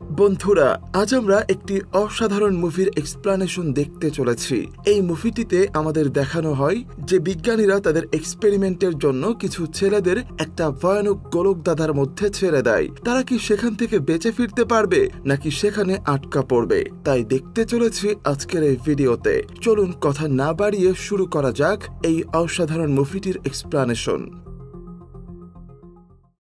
বন্ধুরা, আজ আমরা একটি অসাধারণ মুভির এক্সপ্লানেশন দেখতে চলেছি। এই মুভিটিতে আমাদের দেখানো হয় যে বিজ্ঞানীরা তাদের এক্সপেরিমেন্টের জন্য কিছু ছেলেদের একটা ভয়ানক গোলকধাঁধার মধ্যে ছেড়ে দেয়। তারা কি সেখান থেকে বেঁচে ফিরতে পারবে নাকি সেখানে আটকা পড়বে, তাই দেখতে চলেছি আজকের এই ভিডিওতে। চলুন কথা না বাড়িয়ে শুরু করা যাক এই অসাধারণ মুভিটির এক্সপ্লানেশন।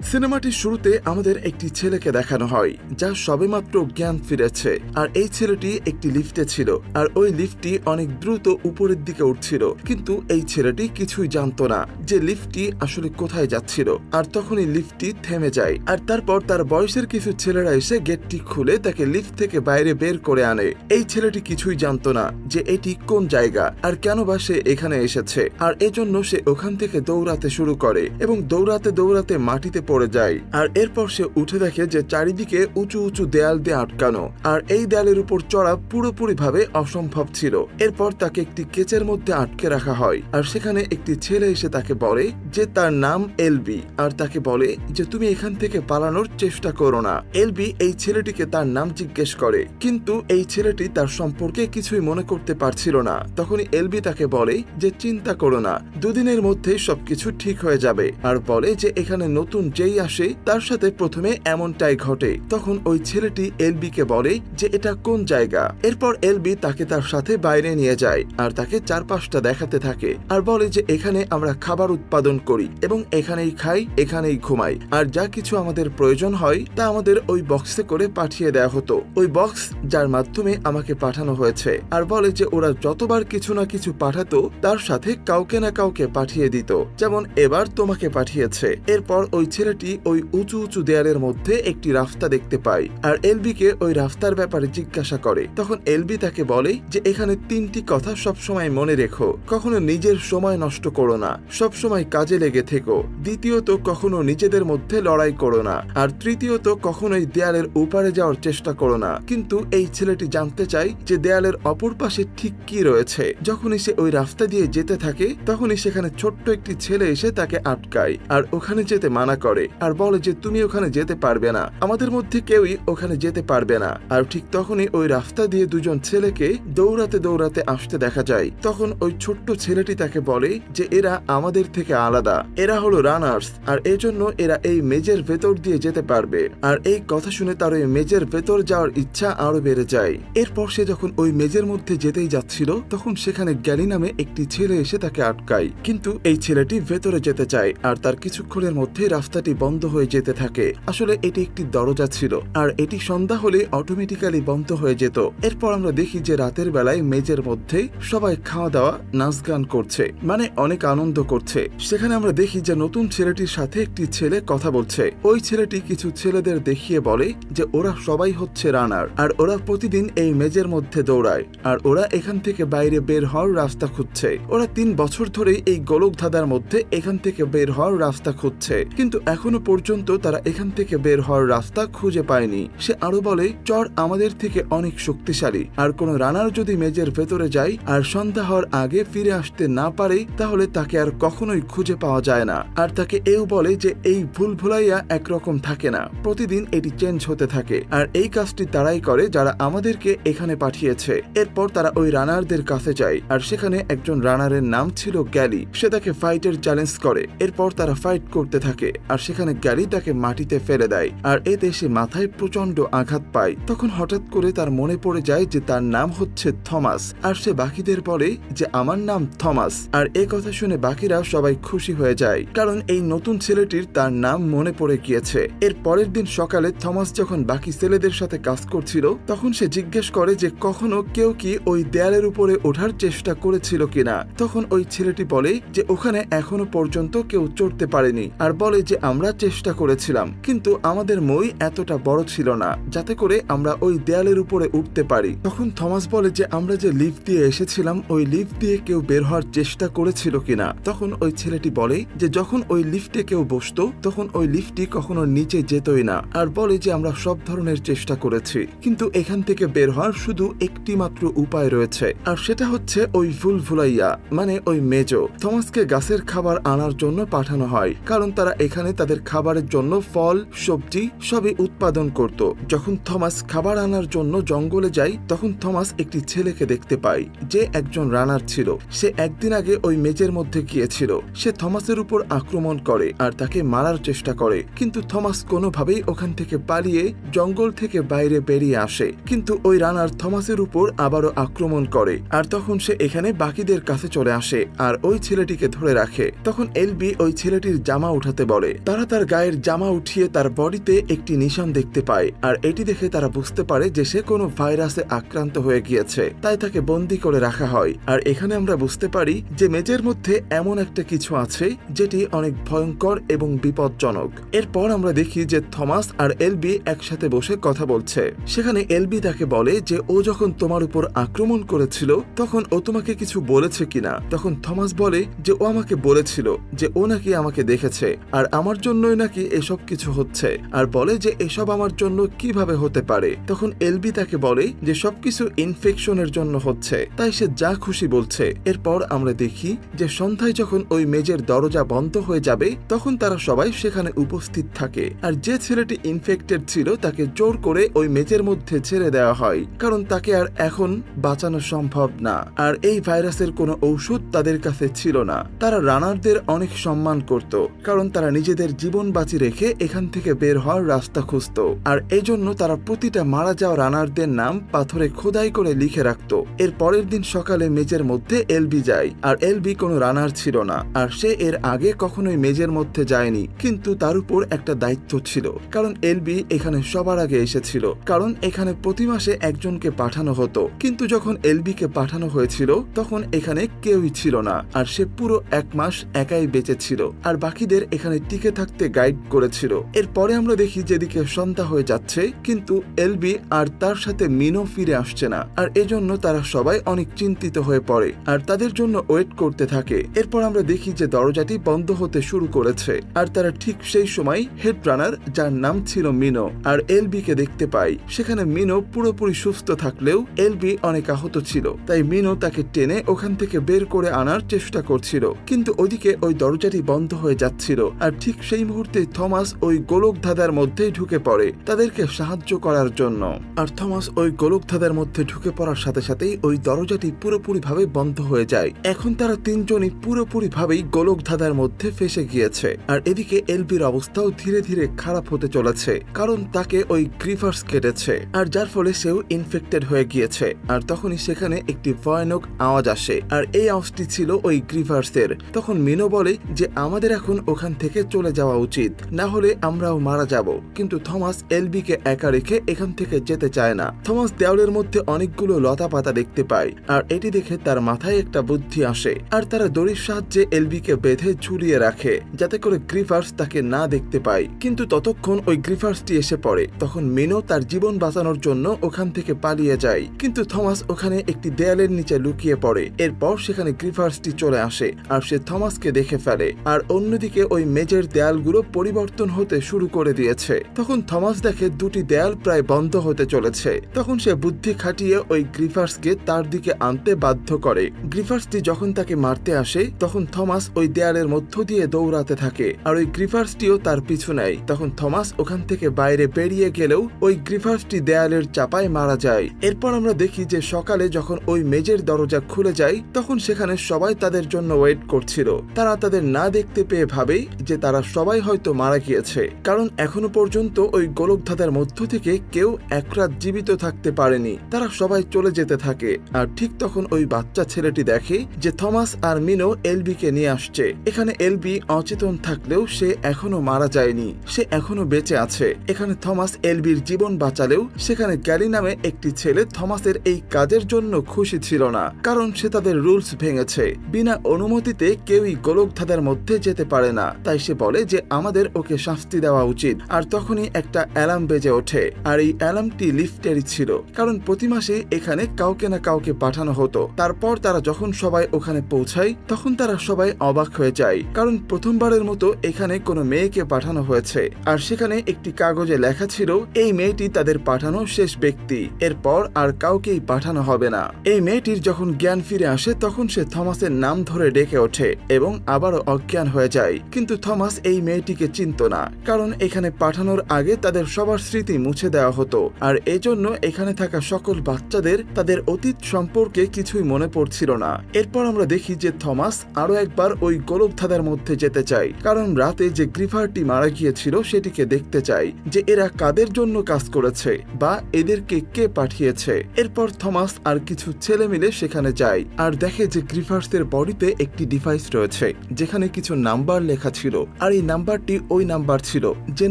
সিনেমাটির শুরুতে আমাদের একটি ছেলেকে দেখানো হয় যা সবেমাত্র জ্ঞান ফিরেছে। আর এই ছেলেটি একটি লিফটে ছিল, আর ওই লিফটটি অনেক দ্রুত উপরের দিকে উঠছিল। কিন্তু এই ছেলেটি কিছুই জানতো না যে লিফটটি আসলে কোথায় যাচ্ছিল। আর তখনই লিফটটি থেমে যায়, আর তারপর তার বয়সের কিছু ছেলেরা এসে গেটটি খুলে তাকে লিফট থেকে বাইরে বের করে আনে। এই ছেলেটি কিছুই জানতো না যে এটি কোন জায়গা আর কেন বা সে এখানে এসেছে। আর এজন্য সে ওখান থেকে দৌড়াতে শুরু করে এবং দৌড়াতে দৌড়াতে মাটিতে পড়ে যায়। আর এরপর সে উঠে দেখে যে চারিদিকে উঁচু উঁচু দেয়াল দিয়ে আটকানো, আর এই দেয়ালের উপর চড়া পুরোপুরি ভাবে অসম্ভব ছিল। এরপর তাকে একটি কেচের মধ্যে আটকে রাখা হয়, আর সেখানে একটি ছেলে এসে তাকে বলে যে তার নাম এলবি, আর তাকে বলে যে তুমি এখান থেকে পালানোর চেষ্টা করো না। এলবি এই ছেলেটিকে তার নাম জিজ্ঞেস করে, কিন্তু এই ছেলেটি তার সম্পর্কে কিছুই মনে করতে পারছিল না। তখনই এলবি তাকে বলে যে চিন্তা করো না, দুদিনের মধ্যেই সবকিছু ঠিক হয়ে যাবে। আর বলে যে এখানে নতুন যেই আসে তার সাথে প্রথমে এমনটাই ঘটে। তখন ওই ছেলেটি এলবিকে বলে যে এটা কোন জায়গা। এরপর এলবি তাকে তার সাথে বাইরে নিয়ে যায় আর তাকে চারপাশটা দেখাতে থাকে, আর বলে যে এখানে আমরা খাবার উৎপাদন করি এবং এখানেই খাই, এখানেই ঘুমাই, আর যা কিছু আমাদের প্রয়োজন হয় তা আমাদের ওই বক্সে করে পাঠিয়ে দেওয়া হতো। ওই বক্স যার মাধ্যমে আমাকে পাঠানো হয়েছে। আর বলে যে ওরা যতবার কিছু না কিছু পাঠাতো তার সাথে কাউকে না কাউকে পাঠিয়ে দিত, যেমন এবার তোমাকে পাঠিয়েছে। এরপর ওই ছেলেটি ওই উঁচু উঁচু দেয়ালের মধ্যে একটি রাস্তা দেখতে পায়, আর এলবিকে ওই রাস্তার ব্যাপারে জিজ্ঞাসা করে। তখন এলবি তাকে বলে যে এখানে তিনটি কথা সবসময় মনে রেখো। কখনো নিজের সময় নষ্ট করো না, সবসময় কাজে লেগে থেকো। দ্বিতীয়ত, কখনো নিজেদের মধ্যে লড়াই করো না। আর তৃতীয়ত, কখনোই দেয়ালের উপারে যাওয়ার চেষ্টা করো না। কিন্তু এই ছেলেটি জানতে চায় যে দেয়ালের অপর পাশে ঠিক কি রয়েছে। যখনই সে ওই রাস্তা দিয়ে যেতে থাকে তখনই সেখানে ছোট্ট একটি ছেলে এসে তাকে আটকায় আর ওখানে যেতে মানা করে, আর বলে যে তুমি ওখানে যেতে পারবে না, আমাদের মধ্যে কেউই ওখানে যেতে পারবে না। আর ঠিক তখনই ওই রাস্তা দিয়ে দুজন ছেলেকে দৌড়াতে দৌড়াতে আসতে দেখা যায়। তখন ওই ছোট্ট ছেলেটি তাকে বলে যে এরা আমাদের থেকে আলাদা, এরা হলো রানার্স, আর এজন্য এরা এই মেজের ভেতর দিয়ে যেতে পারবে। আর এই কথা শুনে তার ওই মেজের ভেতর যাওয়ার ইচ্ছা আরো বেড়ে যায়। এরপর সে যখন ওই মেজের মধ্যে যেতেই যাচ্ছিল তখন সেখানে গ্যালি নামে একটি ছেলে এসে তাকে আটকায়। কিন্তু এই ছেলেটি ভেতরে যেতে চায়, আর তার কিছুক্ষণের মধ্যে রাস্তাটি বন্ধ হয়ে যেতে থাকে। আসলে এটি একটি দরজা ছিল, আর এটি সন্ধ্যা হলে অটোমেটিক্যালি বন্ধ হয়ে যেত। এরপর আমরা দেখি যে রাতের বেলায় মেজের মধ্যে সবাই খাওয়া দাওয়া নাচ গান করছে, মানে অনেক আনন্দ করছে। সেখানে আমরা দেখি যে নতুন ছেলেটির সাথে একটি ছেলে কথা বলছে। ওই ছেলেটি কিছু ছেলেদের দেখিয়ে বলে যে ওরা সবাই হচ্ছে রানার, আর ওরা প্রতিদিন এই মেজের মধ্যে দৌড়ায়, আর ওরা এখান থেকে বাইরে বের হওয়ার রাস্তা খুঁজছে। ওরা 3 বছর ধরেই এই গোলকধাঁধার মধ্যে এখান থেকে বের হওয়ার রাস্তা খুঁজছে, কিন্তু এখনো পর্যন্ত তারা এখান থেকে বের হওয়ার রাস্তা খুঁজে পায়নি। সে আরো বলে চর আমাদের থেকে অনেক শক্তিশালী, আর কোন রানার যদি মেজের ভেতরে যায় আর সন্ধ্যা হওয়ার আগে ফিরে আসতে না পারে তাহলে তাকে আর কখনোই খুঁজে পাওয়া যায় না। আর তাকে এও বলে যে এই ভুলভুলাইয়া একরকম থাকে না, প্রতিদিন এটি চেঞ্জ হতে থাকে, আর এই কাজটি তারাই করে যারা আমাদেরকে এখানে পাঠিয়েছে। এরপর তারা ওই রানারদের কাছে যায়, আর সেখানে একজন রানারের নাম ছিল গ্যালি। সে তাকে ফাইটের চ্যালেঞ্জ করে। এরপর তারা ফাইট করতে থাকে, আর সেখানে গ্যালি তাকে মাটিতে ফেলে দেয়, আর এতে সে মাথায় প্রচন্ড আঘাত পায়। তখন হঠাৎ করে তার মনে পড়ে যায় যে তার নাম হচ্ছে থমাস, আর সে বাকিদের বলে যে আমার নাম থমাস। আর এই কথা শুনে বাকিরা সবাই খুশি হয়ে যায়, কারণ এই নতুন ছেলেটির তার নাম মনে পড়ে গিয়েছে। এর পরের দিন সকালে থমাস যখন বাকি ছেলেদের সাথে কাজ করছিল তখন সে জিজ্ঞেস করে যে কখনো কেউ কি ওই দেয়ালের উপরে ওঠার চেষ্টা করেছিল কিনা। তখন ওই ছেলেটি বলে যে ওখানে এখনো পর্যন্ত কেউ চড়তে পারেনি, আর বলে যে আমরা চেষ্টা করেছিলাম কিন্তু আমাদের মই এতটা বড় ছিল না যাতে করে আমরা ওই দেয়ালের উপরে উঠতে পারি। তখন থমাস বলে যে আমরা যে লিফট দিয়ে এসেছিলাম ওই লিফট দিয়ে কেউ বের হওয়ার চেষ্টা করেছিল কিনা। তখন ওই ছেলেটি বলে যে যখন ওই লিফটে কেউ বসতো তখন ওই লিফটটি কখনো নিচে যেতই না, আর বলে যে আমরা সব ধরনের চেষ্টা করেছি কিন্তু এখান থেকে বের হওয়ার শুধু একটি মাত্র উপায় রয়েছে, আর সেটা হচ্ছে ওই ভুলভুলাইয়া মানে ওই মেজো। থমাসকে গাছের খাবার আনার জন্য পাঠানো হয় কারণ তারা এখানে তাদের খাবারের জন্য ফল সবজি সবই উৎপাদন করত। যখন থমাস খাবার আনার জন্য জঙ্গলে যায় তখন থমাস একটি ছেলেকে দেখতে পায় যে একজন রানার ছিল। সে একদিন আগে ওই মেজের মধ্যে গিয়েছিল। সে থমাসের উপর আক্রমণ করে আর তাকে মারার চেষ্টা করে, কিন্তু থমাস কোনোভাবেই ওখান থেকে পালিয়ে জঙ্গল থেকে বাইরে বেরিয়ে আসে। কিন্তু ওই রানার থমাসের উপর আবারও আক্রমণ করে আর তখন সে এখানে বাকিদের কাছে চলে আসে আর ওই ছেলেটিকে ধরে রাখে। তখন এলবি ওই ছেলেটির জামা উঠাতে বলে। তারা তার গায়ের জামা উঠিয়ে তার বডিতে একটি নিশান দেখতে পায় আর এটি দেখে তারা বুঝতে পারে যে সে কোনো ভাইরাসে আক্রান্ত হয়ে গিয়েছে, তাই তাকে বন্দী করে রাখা হয়। আর এখানে আমরা বুঝতে পারি যে মেজের মধ্যে এমন একটা কিছু আছে যেটি অনেক ভয়ঙ্কর এবং বিপজ্জনক। এরপর আমরা দেখি যে থমাস আর এলবি একসাথে বসে কথা বলছে। সেখানে এলবি তাকে বলে যে ও যখন তোমার উপর আক্রমণ করেছিল তখন ও তোমাকে কিছু বলেছে কিনা। তখন থমাস বলে যে ও আমাকে বলেছিল যে ও নাকি আমাকে দেখেছে আর আমার জন্যই নাকি এসব কিছু হচ্ছে, আর বলে যে এসব আমার জন্য কিভাবে হতে পারে। তখন এলবি তাকে বলে যে সবকিছু ইনফেকশনের জন্য হচ্ছে, তাই সে যা খুশি বলছে। এরপর আমরা দেখি যে সন্ধ্যায় যখন ওই মেজের দরজা বন্ধ হয়ে যাবে তখন তারা সবাই সেখানে উপস্থিত থাকে আর যে ছেলেটি ইনফেক্টেড ছিল তাকে জোর করে ওই মেজের মধ্যে ছেড়ে দেওয়া হয়, কারণ তাকে আর এখন বাঁচানো সম্ভব না। আর এই ভাইরাসের কোনো ঔষধ তাদের কাছে ছিল না। তারা রানারদের অনেক সম্মান করত, কারণ তারা নিজেদের জীবন বাঁচি রেখে এখান থেকে বের হওয়ার রাস্তা খুঁজত। আর এই জন্য তারা প্রতিটা মারা যাওয়া রানারদের নাম পাথরে খোদাই করে লিখে রাখত। এর পরের দিন সকালে মেজের মধ্যে এলবি যায় আর এলবি কোনো রানার ছিল না আর সে এর আগে কখনোই মেজের মধ্যে যায়নি, কিন্তু তার উপর একটা দায়িত্ব ছিল, কারণ এলবি এখানে সবার আগে এসেছিল, কারণ এখানে প্রতি মাসে একজনকে পাঠানো হতো। কিন্তু যখন এলবিকে পাঠানো হয়েছিল তখন এখানে কেউই ছিল না আর সে পুরো 1 মাস একাই বেঁচে ছিল আর বাকিদের এখানে টিকে থাকতে গাইড করেছিল। এরপরে আমরা দেখি যেদিকে সন্ধ্যা হয়ে যাচ্ছে কিন্তু এলবি আর তার সাথে মিনো ফিরে আসছে না আর এজন্য তারা সবাই অনেক চিন্তিত হয়ে পড়ে আর তাদের জন্য ওয়েট করতে থাকে। এরপর আমরা দেখি যে দরজাটি বন্ধ হতে শুরু করেছে আর তারা ঠিক সেই সময় হেড রানার যার নাম ছিল মিনো আর এলবি কে দেখতে পাই। সেখানে মিনো পুরোপুরি সুস্থ থাকলেও এলবি অনেক আহত ছিল, তাই মিনো তাকে টেনে ওখান থেকে বের করে আনার চেষ্টা করছিল, কিন্তু ওদিকে ওই দরজাটি বন্ধ হয়ে যাচ্ছিল আর ঠিক সেই মুহূর্তে থমাস ওই গোলক ধাঁধার মধ্যেই ঢুকে পড়ে তাদেরকে সাহায্য করার জন্য। আর থমাস ওই গোলক ধাঁধার মধ্যে ঢুকে পড়ার সাথে সাথেই ওই দরজাটি পুরোপুরি ভাবে বন্ধ হয়ে যায়। এখন তারা তিনজনই পুরোপুরি ভাবেই গোলক ধাঁধার মধ্যে ফেসে গিয়েছে আর এদিকে এলবির অবস্থাও ধীরে ধীরে খারাপ হতে চলেছে, কারণ তাকে ওই গ্রিফার্স কেটেছে আর যার ফলে সেও ইনফেক্টেড হয়ে গিয়েছে। আর তখনই সেখানে একটি ভয়ানক আওয়াজ আসে আর এই আওয়াজটি ছিল ওই গ্রিফার্সের। তখন মিনো বলে যে আমাদের এখন ওখান থেকে চলে যাওয়া উচিত, না হলে আমরাও মারা যাব। কিন্তু থমাস এলবিকে একা রেখে এখান থেকে যেতে চায় না। থমাস দেওয়ালের মধ্যে অনেকগুলো লতা পাতা দেখতে পায় আর এটি দেখে তার মাথায় একটা বুদ্ধি আসে আর তারা দড়ির সাহায্যে এলবিকে বেঁধে ঝুলিয়ে রাখে যাতে করে গ্রিফার্স তাকে না দেখতে পায়। কিন্তু ততক্ষণ ওই গ্রিফার্সটি এসে পড়ে। তখন মিনো তার জীবন বাঁচানোর জন্য ওখান থেকে পালিয়ে যায়, কিন্তু থমাস ওখানে একটি দেয়ালের নিচে লুকিয়ে পড়ে। এরপর সেখানে গ্রিফার্সটি চলে আসে আর সে থমাসকে দেখে ফেলে আর অন্যদিকে ওই মেজের দেয়ালগুলো পরিবর্তন হতে শুরু করে দিয়েছে। তখন থমাস দেখে দুটি দেয়াল প্রায় বন্ধ হতে চলেছে। তখন সে বুদ্ধি খাটিয়ে ওই গ্রিফার্সকে তার দিকে আনতে বাধ্য করে। গ্রিফার্সটি যখন তাকে মারতে আসে তখন থমাস ওই দেয়ালের মধ্য দিয়ে দৌড়াতে থাকে আর ওই গ্রিফার্সটিও তার পিছু নেয়। তখন থমাস ওখান থেকে বাইরে বেরিয়ে গেলেও ওই গ্রিফার্সটি দেয়ালের চাপায় মারা যায়। এরপর আমরা দেখি যে সকালে যখন ওই মেজের দরজা খুলে যায় তখন সেখানে সবাই তাদের জন্য ওয়েট করছিল। তারা তাদের না দেখতে পেয়ে ভাবে যে তারা সবাই হয়তো মারা গিয়েছে, কারণ এখনো পর্যন্ত ওই গোলক ধাঁধার মধ্য থেকে কেউ এক রাত জীবিত থাকতে পারেনি। তারা সবাই চলে যেতে থাকে আর ঠিক তখন ওই বাচ্চা ছেলেটি দেখে যে থমাস আর মিনো এলবিকে নিয়ে আসছে। এখানে এলবি অচেতন থাকলেও সে এখনো মারা যায়নি, সে এখনো বেঁচে আছে। এখানে থমাস এলবির জীবন বাঁচালেও সেখানে গ্যালি নামে একটি ছেলে থমাসের এই কাজের জন্য খুশি ছিল না, কারণ সে তাদের রুলস ভেঙেছে। বিনা অনুমতিতে কেউই গোলক ধাঁধার মধ্যে যেতে পারে না, তাই সে বলে যে আমাদের ওকে শাস্তি দেওয়া উচিত। আর তখনই একটা অ্যালার্ম বেজে ওঠে আর এই অ্যালার্মটি লিফটেরই ছিল, কারণ প্রতি মাসে এখানে কাউকে না কাউকে পাঠানো হতো। তারপর তারা যখন সবাই ওখানে পৌঁছায় তখন তারা সবাই অবাক হয়ে যায়, কারণ প্রথমবারের মতো এখানে কোনো মেয়েকে পাঠানো হয়েছে আর সেখানে একটি কাগজে লেখা ছিল এই মেয়েটি তাদের পাঠানো শেষ ব্যক্তি, এরপর আর কাউকেই পাঠানো হবে না। এই মেয়েটির যখন জ্ঞান ফিরে আসে তখন সে থমাসের নাম ধরে ডেকে ওঠে এবং আবারও অজ্ঞান হয়ে যায়, কিন্তু থমাস এই মেয়েটিকে চিনত না, কারণ এখানে পাঠানোর আগে তাদের সবার স্মৃতি মুছে দেওয়া হতো, আর এজন্য এখানে থাকা সকল বাচ্চাদের তাদের অতীত সম্পর্কে কিছুই মনে পড়ছিল না। এরপর আমরা দেখি যে থমাস আরো একবার ওই গোলকধাঁধার মধ্যে যেতে চায়, কারণ রাতে যে গ্রিফারটি মারা গিয়েছিল সেটিকে দেখতে চায় যে এরা কাদের জন্য কাজ করেছে বা এদেরকে কে পাঠিয়েছে। এরপর থমাস আর কিছু ছেলে মিলে সেখানে যায় আর দেখে যে গ্রিফার্সের বডিতে একটি ডিভাইস রয়েছে যেখানে কিছু নাম্বার লেখা ছিল, আর এই নাম্বারটি ওই নাম্বার ছিল যে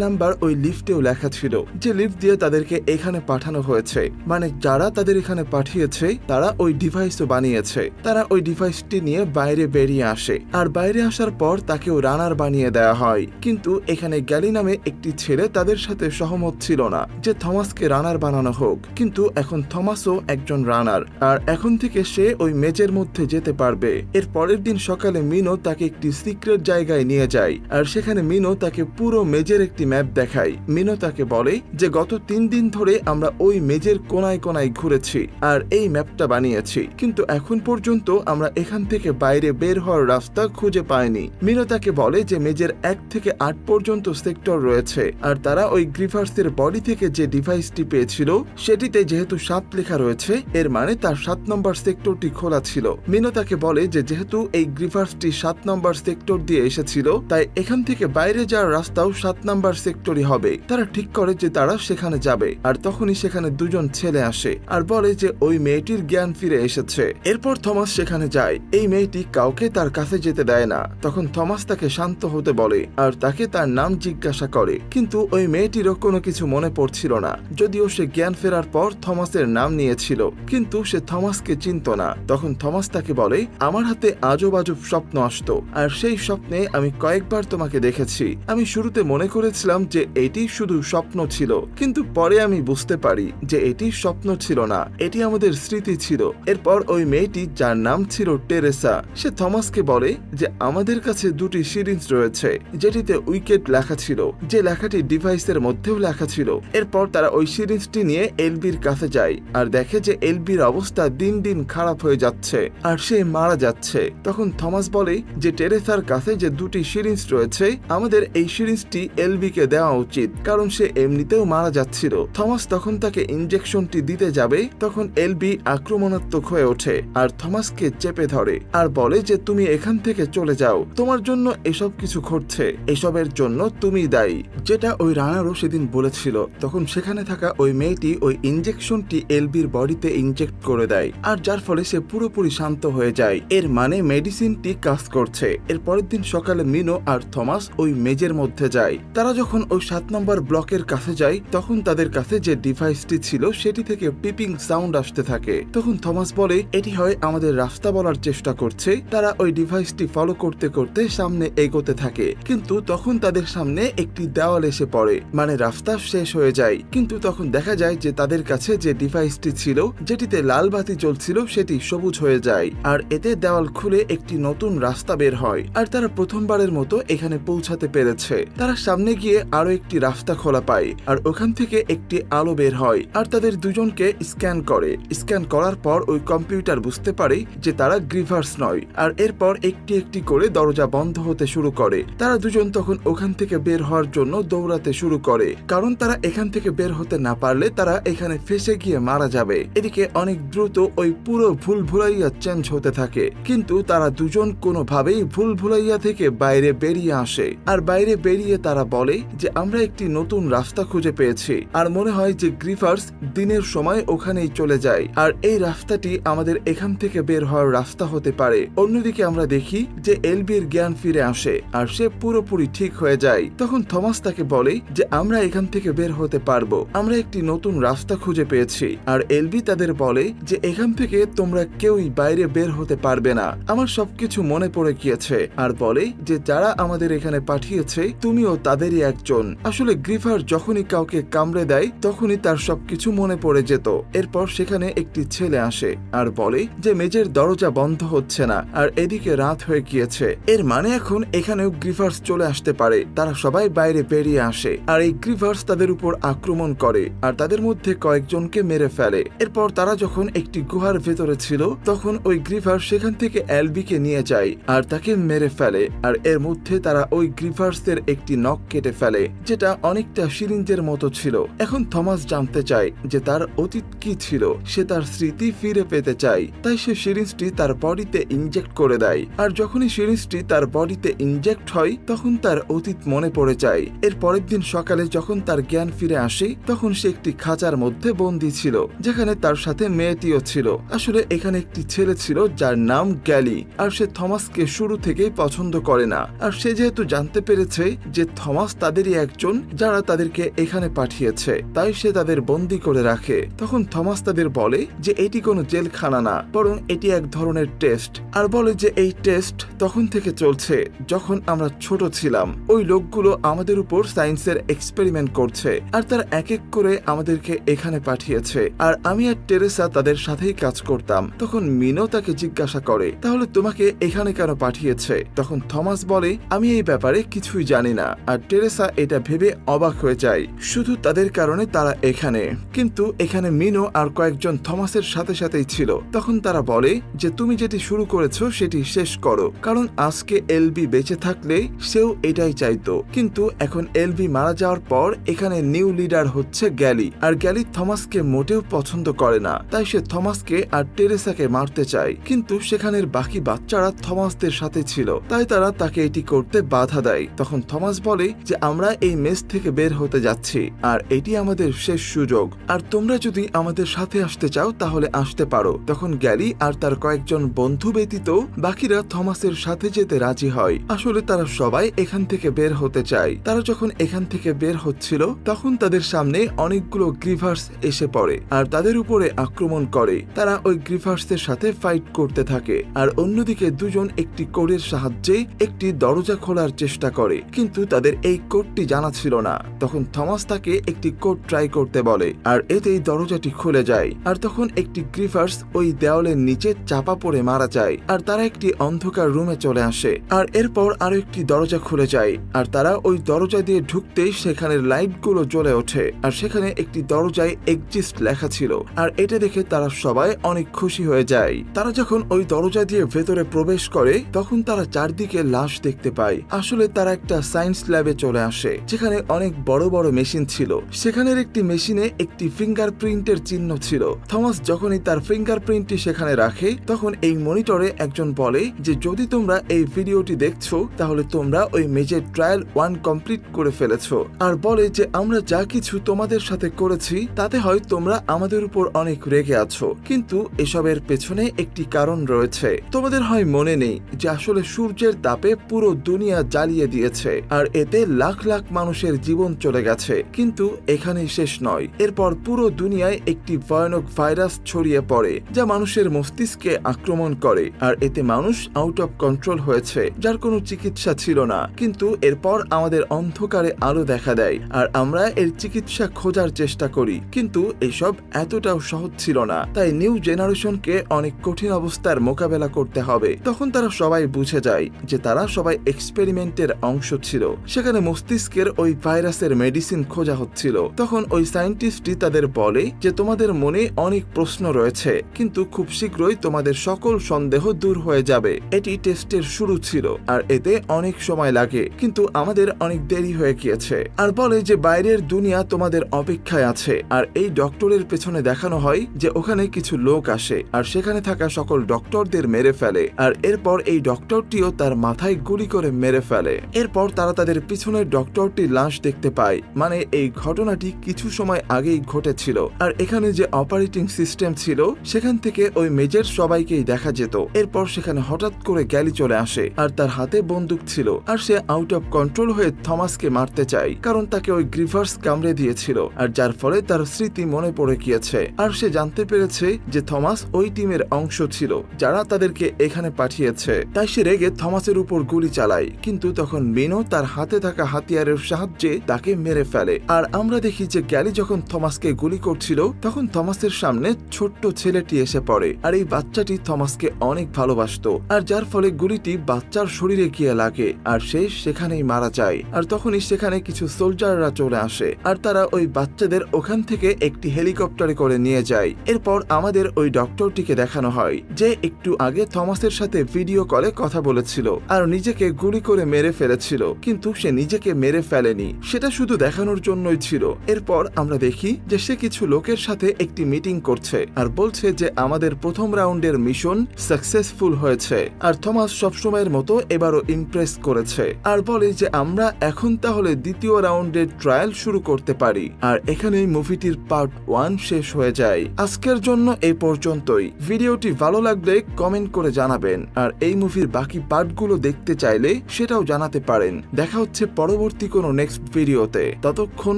নাম্বার ওই লিফটেও লেখা ছিল, যে লিফট দিয়ে তাদেরকে এখানে পাঠানো হয়েছে। মানে যারা তাদের এখানে পাঠিয়েছে তারা ওই ডিভাইসও বানিয়েছে। তারা ওই ডিভাইসটি নিয়ে বাইরে বেরিয়ে আসে, আর বাইরে আসার পর তাকেও রানার বানিয়ে দেওয়া হয়। কিন্তু এখানে গ্যালি নামে একটি ছেলে তাদের সাথে সহমত ছিল না যে থমাসকে রানার বানানো হোক, কিন্তু এখন থমাসও একজন রানার, আর এখন থেকে সে ওই মেজের মধ্যে যেতে পারবে। এর পরের দিন সকালে মিনো তাকে একটি সিক্রেট জায়গায় নিয়ে যায়, আর সেখানে মিনো তাকে পুরো মেজের একটি ম্যাপ দেখায়। মিনো তাকে বলে যে গত 3 দিন ধরে আমরা ওই মেজের কোনায় কোনায় ঘুরেছি আর এই ম্যাপটা বানিয়েছি, কিন্তু এখন পর্যন্ত আমরা এখান থেকে বাইরে বের হওয়ার রাস্তা খুঁজে পাইনি। মিনো তাকে বলে যে মেজের 1 থেকে 8 পর্যন্ত সেক্টর রয়েছে, আর তারা ওই গ্রিফার্সের বডি থেকে যে ডিভাইসটি পেয়েছিল সেটিতে যেহেতু 7 লেখা রয়েছে, এর মানে তার 7 নম্বর সেক্টরটি খোলা ছিল। মিনো তাকে বলে যে যেহেতু এই গ্রিফার্সটি 7 নম্বর সেক্টর দিয়ে এসেছিল, তাই এখান থেকে বাইরে যাওয়ার রাস্তাও 7 নম্বর সেক্টরই হবে। তারা ঠিক করে যে তারা সেখানে যাবে, আর তখনই সেখানে দুজন ছেলে আসে আর বলে যে ওই মেয়েটির জ্ঞান ফিরে এসেছে। এরপর থমাস সেখানে যায়। এই মেয়েটি কাউকে তার কাছে যেতে দেয় না। তখন থমাস তাকে শান্ত হতে বলে আর তাকে তার নাম জিজ্ঞাসা করে, কিন্তু ওই মেয়েটিরও কোনো কিছু মনে পড়ছিল না, যদিও সে জ্ঞান ফেরার পর থমাসের নাম নিয়েছিল, কিন্তু সে থমাসকে চিনত না। তখন থমাস তাকে বলে, আমার হাতে আজব আজব স্বপ্ন আসতো, আর সেই স্বপ্নে আমি কয়েকবার তোমাকে দেখেছি। আমি শুরুতে মনে করেছিলাম যে এটি শুধু স্বপ্ন ছিল, কিন্তু পরে আমি বুঝতে পারি যে এটি স্বপ্ন ছিল না, এটি আমাদের স্মৃতি ছিল। এরপর ওই মেয়েটি যার নাম ছিল টেরেসা, সে থমাসকে বলে যে আমাদের কাছে 2টি সিরিঞ্জ রয়েছে যেটিতে উইকেট লেখা ছিল, যে লেখাটি ডিভাইসের মধ্যেও লেখা ছিল। এরপর তারা ওই সিরিঞ্জটি নিয়ে এলবির কাছে যায় আর দেখে যে এলবির অবস্থা দিন দিন খারাপ হয়ে যাচ্ছে আর সে মারা যাচ্ছে। তখন থমাস বলে যে টেরেসার কাছে যে 2টি সিরিঞ্জ রয়েছে, আমাদের এই সিরিঞ্জটি এলবিকে দেওয়া উচিত, কারণ সে এমনিতেও মারা যাচ্ছিল। থমাস তখন তাকে ইনজেকশনটি দিতে যাবে, তখন এলবি আক্রমণাত্মক হয়ে ওঠে আর থমাসকে চেপে ধরে আর বলে যে তুমি এখান থেকে চলে যাও, তোমার জন্য এসব কিছু ঘটছে, এসবের জন্য তুমি দায়ী, যেটা ওই রানারও সেদিন বলেছিল। তখন সেখানে থাকা ওই মেয়েটি ওই ইনজেকশনটি এলবির বডিতে ইনজেক্ট করে দেয়, আর যার ফলে সে পুরোপুরি শান্ত হয়ে যায়। এর মানে মেডিসিনটি কাজ করছে। এর পরের দিন সকালে মিনো আর থমাস ওই মেজের মধ্যে যায়। তারা যখন ওই 7 নম্বর ব্লকের কাছে যায়, তখন তাদের কাছে যে ডিভাইসটি ছিল সেটি থেকে পিপিং সাউন্ড আসতে থাকে। তখন থমাস বলে এটি হয় আমাদের রাস্তা বলার চেষ্টা করছে। তারা ওই ডিভাইসটি ফলো করতে করতে সামনে এগোতে থাকে, কিন্তু তখন তাদের সামনে একটি দেওয়াল এসে পড়ে, মানে রাস্তা শেষ হয়ে যায়। কিন্তু তখন দেখা যায় যে তাদের কাছে যে ডিভাইসটি ছিল যেটিতে লাল বাতি জ্বলছিল সেটি সবুজ হয়ে যায়, আর এতে দেওয়াল খুলে একটি নতুন রাস্তা বের হয়, আর তারা প্রথমবারের মতো এখানে পৌঁছাতে পেরেছে। তারা সামনে গিয়ে আরো একটি রাস্তা খোলা পায়, আর ওখান থেকে একটি আলো বের হয়, আর তাদের দুজনকে স্ক্যান করে। স্ক্যান করার পর ওই কম্পিউটার বুঝতে পারে যে তারা গ্রিভার্স নয়, আর এরপর একটি একটি করে দরজা বন্ধ হতে শুরু করে। তারা দুজন তখন ওখান থেকে বের হওয়ার জন্য দৌড়াতে শুরু করে, কারণ তারা এখান থেকে বের হতে না পারলে তারা এখানে ফেসে গিয়ে মারা যাবে। এদিকে অনেক দ্রুত ওই পুরো ভুলভুলাইয়া চেঞ্জ হতে থাকে, কিন্তু তারা দুজন কোনোভাবেই ভুলভুলাইয়া থেকে বাইরে বেরিয়ে আসে, আর বাইরে বেরিয়ে তারা বলে যে আমরা একটি নতুন রাস্তা খুঁজে পেয়েছি, আর মনে হয় যে গ্রিফার্স দিনের সময় ওখানেই চলে যায়, আর এই রাস্তাটি আমাদের এখান থেকে বের হওয়ার রাস্তা হতে পারে। অন্যদিকে আমরা দেখি যে এলবির জ্ঞান ফিরে আসে আর সে পুরোপুরি ঠিক হয়ে যায়। তখন থমাস তাকে বলে যে আমরা এখান থেকে বের হতে পারবো, আমরা একটি নতুন রাস্তা খুঁজে পেয়েছি। আর এলবি তাদের বলে যে এখান থেকে তোমরা কেউই বাইরে বের হতে পারবে না, আমার সবকিছু মনে পড়ে গিয়েছে, আর বলে যে যারা আমাদের এখানে পাঠিয়েছে তুমিও তাদেরই একজন। আসলে গ্রিফার যখনই কাউকে কামড়ে দেয় তখনই তার সবকিছু মনে পড়ে যেত। এরপর সেখানে একটি ছেলে আসে আর বলে যে মেজের দরজা বন্ধ হচ্ছে না, আর এদিকে রাত হয়ে গিয়েছে, এর মানে এখন এখানেও গ্রিফার্স চলে আসতে পারে। তারা সবাই বাইরে বেরিয়ে আসে, আর এই গ্রিফার্স তাদের উপর আক্রমণ করে আর তাদের মধ্যে কয়েকজনকে মেরে ফেলে। এরপর তারা যখন একটি গুহার ভেতরে ছিল তখন ওই গ্রিফার সেখান থেকে এলবিকে নিয়ে যায় আর তাকে মেরে ফেলে, আর এর মধ্যে তারা তারা ওই গ্রিভার্সের একটি নখ কেটে ফেলে, যেটা অনেকটা সিরিঞ্জের মতো ছিল। এখন থমাস জানতে চায় যে তার অতীত কি ছিল। সে তার স্মৃতি ফিরে পেতে চায়, তাই সে সিরিঞ্জটি তার বডিতে ইনজেক্ট করে দেয়। আর যখনই সিরিঞ্জটি তার বডিতে ইনজেক্ট হয় তখন তার অতীত মনে পড়ে যায়। এর পরের দিন সকালে যখন তার জ্ঞান ফিরে আসে তখন সে একটি খাঁচার মধ্যে বন্দী ছিল, যেখানে তার সাথে মেয়েটিও ছিল। আসলে এখানে একটি ছেলে ছিল যার নাম গ্যালি, আর সে থমাসকে শুরু থেকেই পছন্দ করে না। আর সে যেহেতু জানতে পেরেছে যে থমাস তাদেরই একজন যারা তাদেরকে এখানে পাঠিয়েছে, তাই সে তাদের বন্দী করে রাখে। তখন থমাস তাদের বলে যে এটি কোনো জেলখানা না, বরং এটি এক ধরনের টেস্ট, আর বলে যে এই টেস্ট তখন থেকে চলছে যখন আমরা ছোট ছিলাম। ওই লোকগুলো আমাদের উপর সায়েন্সের এক্সপেরিমেন্ট করছে, আর তারা এক এক করে আমাদেরকে এখানে পাঠিয়েছে। আর আমি আর টেরেসা তাদের সাথেই কাজ করতাম। তখন মিনো তাকে জিজ্ঞাসা করে, তাহলে তোমাকে এখানে কেন পাঠিয়েছে? তখন থমাস বলে, আমি এই ব্যাপারে কিছুই জানি না। আর টেরেসা এটা ভেবে অবাক হয়ে যায়, শুধু তাদের কারণে তারা এখানে। কিন্তু এখানে মিনো আর কয়েকজন থমাসের সাথে সাথেই ছিল। তখন তারা বলে যে তুমি যেটি শুরু করেছো সেটি শেষ করো, কারণ আজকে এলবি বেঁচে থাকলে সেও এটাই চাইতো। কিন্তু এখন এলবি মারা যাওয়ার পর এখানে নিউ লিডার হচ্ছে গ্যালি, আর গ্যালি থমাসকে মোটেও পছন্দ করে না। তাই সে থমাসকে আর টেরেসাকে মারতে চায়, কিন্তু সেখানের বাকি বাচ্চারা থমাসদের সাথে ছিল, তাই তারা তাকে এটি করতে বাধা দেয়। তখন থমাস বলে যে আমরা এই মেস থেকে বের হতে যাচ্ছি, আর এটি আমাদের শেষ সুযোগ, আর তোমরা যদি আমাদের সাথে আসতে চাও তাহলে আসতে পারো। তখন গ্যালি আর তার কয়েকজন বন্ধু ব্যতীত বাকিরা থমাসের সাথে যেতে রাজি হয়। আসলে তারা সবাই এখান থেকে বের হতে চায়। তারা যখন এখান থেকে বের হচ্ছিল তখন তাদের সামনে অনেকগুলো গ্রিভার্স এসে পড়ে আর তাদের উপরে আক্রমণ করে। তারা ওই গ্রিভার্সের সাথে ফাইট করতে থাকে, আর অন্যদিকে দুজন একটি কোডের সাহায্যে একটি দরজা খোলার চেষ্টা করে, কিন্তু তাদের এই কোডটি জানা ছিল না। তখন থমাস তাকে একটি কোড ট্রাই করতে বলে, আর এতেই দরজাটি খুলে যায়। আর তখন একটি গ্রিভার্স ওই দেওয়ালের নিচে চাপা পড়ে মারা যায়, আর তারা একটি অন্ধকার রুমে চলে আসে। আর এরপর আরো একটি দরজা খুলে যায়, আর তারা ওই দরজা দিয়ে ঢুকতেই সেখানের লাইটগুলো জ্বলে ওঠে, আর সেখানে একটি দরজায় এক্সিস্ট লেখা ছিল। আর এটা দেখে তারা সবাই অনেক খুশি হয়ে যায়। তারা যখন ওই দরজা দিয়ে ভেতরে প্রবেশ করে তখন তারা চারদিকে লাশ দেখতে পায়। আসলে তারা একটা সায়েন্স ল্যাবে চলে আসে, যেখানে অনেক বড় বড় মেশিন ছিল। সেখানের একটি মেশিনে একটি ফিঙ্গারপ্রিন্টের চিহ্ন ছিল। থমাস যখনই তার ফিঙ্গারপ্রিন্টটি সেখানে রাখে তখন এই মনিটরে একজন বলে যে যদি তোমরা এই ভিডিওটি দেখছো তাহলে তোমরা ওই মেজর ট্রায়াল 1 কমপ্লিট করে ফেলেছো, আর বলে যে আমরা যা কিছু তোমাদের সাথে করেছি তাতে হয় তোমরা আমাদের উপর অনেক রেগে আছো, কিন্তু এসবের পেছনে একটি কারণ রয়েছে। তোমাদের হয় মনে নেই যে আসলে সূর্যের তাপে পুরো দুনিয়া জ্বালিয়ে দিয়েছে, আর এতে লাখ লাখ মানুষের জীবন চলে গেছে। কিন্তু এখানেই শেষ নয়, এরপর পুরো দুনিয়ায় একটি ভয়ানক ভাইরাস ছড়িয়ে পড়ে যা মানুষের মস্তিষ্কে আক্রমণ করে, আর এতে মানুষ আউট অফ কন্ট্রোল হয়েছে, যার কোনো চিকিৎসা ছিল না। কিন্তু এরপর আমাদের অন্ধকারে আলো দেখা দেয়, আর আমরা এর চিকিৎসা খোঁজার চেষ্টা করি, কিন্তু এসব এতটাও সহজ ছিল না। তাই নিউ জেনারেশনকে অনেক কঠিন অবস্থার মোকাবেলা করতে হবে। তখন তারা সবাই বুঝে যায় যে তারা সবাই এক্সপেরিমেন্টের অংশ ছিল। সেখানে মস্তিষ্কের ওই ভাইরাসের মেডিসিন খোঁজা হচ্ছিল। তখন ওই সায়েন্টিস্টটি তাদের বলে যে তোমাদের মনে অনেক প্রশ্ন রয়েছে, কিন্তু খুব শীঘ্রই তোমাদের সকল সন্দেহ দূর হয়ে যাবে। এটি টেস্টের শুরু ছিল, আর এতে অনেক সময় লাগে, কিন্তু আমাদের অনেক দেরি হয়ে গিয়েছে। আর বলে যে বাইরের দুনিয়া তোমাদের অপেক্ষায় আছে। আর এই ডক্টরের পেছনে দেখানো হয় যে ওখানে কিছু লোক আসে আর সেখানে থাকা সকল ডক্টরদের মেরে ফেলে, আর এরপর এই ডক্টরটিও তার মাথায় গুলি করে মেরে ফেলে। এরপর তারা তাদের পিছনের ডক্টরটির লাশ দেখতে পায়, মানে এই ঘটনাটি কিছু সময় আগেই ঘটেছিল। আর এখানে যে অপারেটিং সিস্টেম ছিল সেখান থেকে ওই মেজর সবাইকেই দেখা যেত। এরপর সেখানে হঠাৎ করে গ্যালি চলে আসে, আর তার হাতে বন্দুক ছিল, আর সে আউট অফ কন্ট্রোল হয়ে থমাসকে মারতে চায়, কারণ তাকে ওই গ্রিভার্স কামড়ে দিয়েছিল, আর যার ফলে তার স্মৃতি মনে পড়ে গিয়েছে। আর সে জানতে পেরেছে যে থমাস ওই টিমের অংশ ছিল যারা তাদেরকে এখানে পাঠিয়েছে। তাই সে রেগে থমাসের উপর গুলি চালায়, কিন্তু তখন মিনো তার হাতে থাকা হাতিয়ারের সাহায্যে তাকে মেরে ফেলে। আর আমরা দেখি যে গ্যালি যখন থমাসকে গুলি করছিল তখন থমাসের সামনে ছোট্ট ছেলেটি এসে পড়ে, আর এই বাচ্চাটি থমাসকে অনেক ভালোবাসতো, আর যার ফলে গুলিটি বাচ্চার শরীরে গিয়ে লাগে, আর সে সেখানেই মারা যায়। আর তখনই সেখানে কিছু সোলজাররা চলে আসে, আর তারা ওই বাচ্চাদের ওখান থেকে একটি হেলিকপ্টারে করে নিয়ে যায়। এরপর আমাদের ওই ডক্টরটিকে দেখানো হয় যে একটু আগে থমাসের সাথে ভিডিও কলে কথা বলেছিল, আর নিজেকে গুলি করে মেরে ফেলেছিল, কিন্তু সে নিজেকে মেরে ফেলেনি, সেটা শুধু দেখানোর জন্যই ছিল। এরপর আমরা দেখি যে সে কিছু লোকের সাথে একটি মিটিং করছে আর বলছে যে আমাদের প্রথম রাউন্ডের মিশন সাকসেসফুল হয়েছে। আর থমাস সবসময়ের মতো এবারও ইমপ্রেস করেছে আর বলে যে আমরা এখন তাহলে দ্বিতীয় রাউন্ডের ট্রায়াল শুরু করতে পারি। আর এখানেই মুভিটির পার্ট 1 শেষ হয়ে যায়। আজকের জন্য এই পর্যন্তই। ভিডিওটি ভালো লাগলে কমেন্ট করে জানাবেন, আর এই মুভির বাকি পার্টগুলো দেখতে চাইলে সেটাও জানাতে পারেন। দেখা হচ্ছে পরবর্তী কোনো নেক্সট ভিডিওতে, ততক্ষণ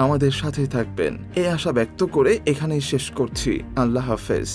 আমাদের সাথেই থাকবেন এই আশা ব্যক্ত করে এখানেই শেষ করছি। আল্লাহ হাফেজ।